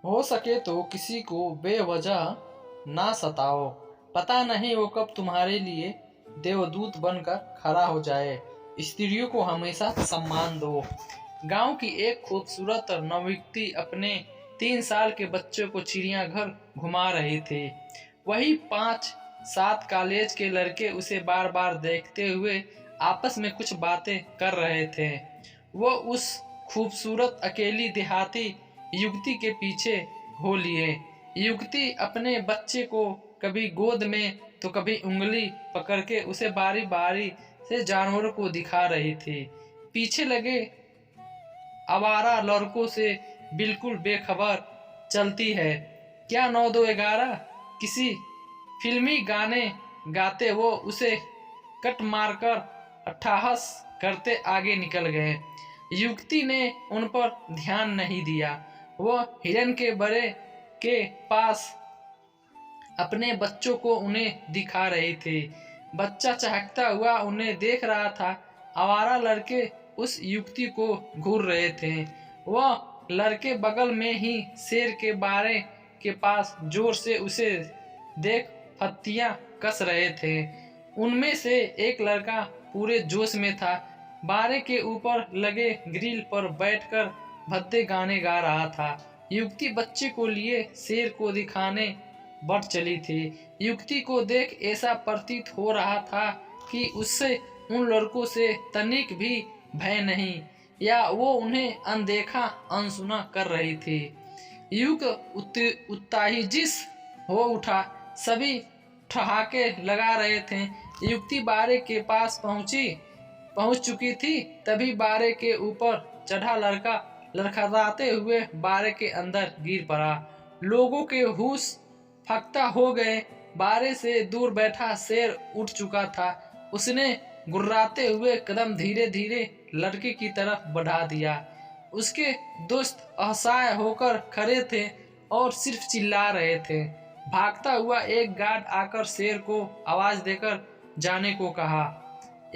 हो सके तो किसी को बेवजह ना सताओ। पता नहीं वो कब तुम्हारे लिए देवदूत बनकर खड़ा हो जाए। स्त्रियों को हमेशा सम्मान दो। गांव की एक खूबसूरत नवयुवती अपने 3 साल के बच्चे को चिड़ियाघर घुमा रही थी। वही 5-7 कॉलेज के लड़के उसे बार बार देखते हुए आपस में कुछ बातें कर रहे थे। वो उस खूबसूरत अकेली देहाती युवती के पीछे हो लिए। युवती अपने बच्चे को कभी गोद में तो कभी उंगली पकड़ के उसे बारी बारी से जानवरों को दिखा रही थी। पीछे लगे आवारा लड़कों से बिल्कुल बेखबर चलती है। क्या 9-2-11 किसी फिल्मी गाने गाते वो उसे कट मारकर अट्टहास करते आगे निकल गए। युवती ने उन पर ध्यान नहीं दिया। वो हिरन के बड़े के पास अपने बच्चों को उन्हें दिखा रही थी। बच्चा चहकता हुआ उन्हें देख रहा था। आवारा लड़के उस युवती को घूर रहे थे। वह लड़के बगल में ही शेर के बारे के पास जोर से उसे देख फत्तियां कस रहे थे। उनमें से एक लड़का पूरे जोश में था। बारे के ऊपर लगे ग्रिल पर बैठकर भद्दे गाने गा रहा था। युवती बच्चे को लिए शेर को दिखाने बढ़ चली थी। युवती को देख ऐसा प्रतीत हो रहा था कि उससे उन लड़कों से तनिक भी भय नहीं, या वो उन्हें अनदेखा अनसुना कर रही थी। युग उत्तेजित हो उठा। सभी ठहाके लगा रहे थे। युवती बारे के पास पहुंच चुकी थी। तभी बारे के ऊपर चढ़ा लड़का लड़खड़ाते हुए बारे के अंदर गिर पड़ा। लोगों के होश फक्ता हो गए। बारे से दूर बैठा शेर उठ चुका था। उसने गुर्राते हुए कदम धीरे धीरे लड़के की तरफ बढ़ा दिया। उसके दोस्त असहाय होकर खड़े थे और सिर्फ चिल्ला रहे थे। भागता हुआ एक गार्ड आकर शेर को आवाज देकर जाने को कहा।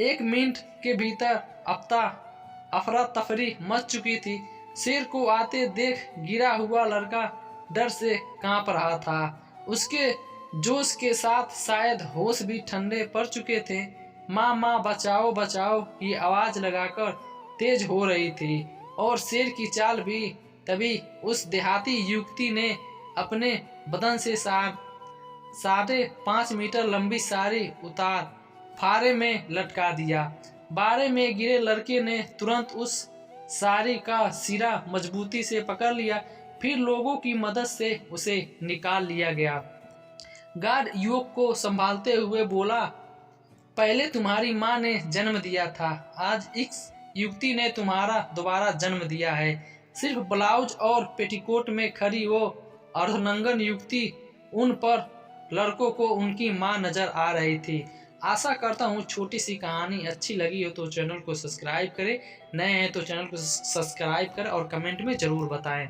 1 मिनट के भीतर अफरा तफरी मच चुकी थी। शेर को आते देख गिरा हुआ लड़का डर से कांप रहा था। उसके जोश के साथ शायद होश भी ठंडे पड़ चुके थे। माँ माँ बचाओ बचाओ की आवाज लगाकर तेज हो रही थी और शेर की चाल भी। तभी उस देहाती युवती ने अपने बदन से 5.5 मीटर लंबी साड़ी उतार फारे में लटका दिया। बारे में गिरे लड़के ने तुरंत उस साड़ी का सिरा मजबूती से पकड़ लिया। फिर लोगों की मदद से उसे निकाल लिया गया। गार्ड युवक को संभालते हुए बोला, पहले तुम्हारी माँ ने जन्म दिया था, आज इस युवती ने तुम्हारा दोबारा जन्म दिया है। सिर्फ ब्लाउज और पेटीकोट में खड़ी वो अर्धनंगन युवती उन पर लड़कों को उनकी माँ नजर आ रही थी। आशा करता हूँ छोटी सी कहानी अच्छी लगी हो तो चैनल को सब्सक्राइब करें। नए हैं तो चैनल को सब्सक्राइब करें और कमेंट में ज़रूर बताएं।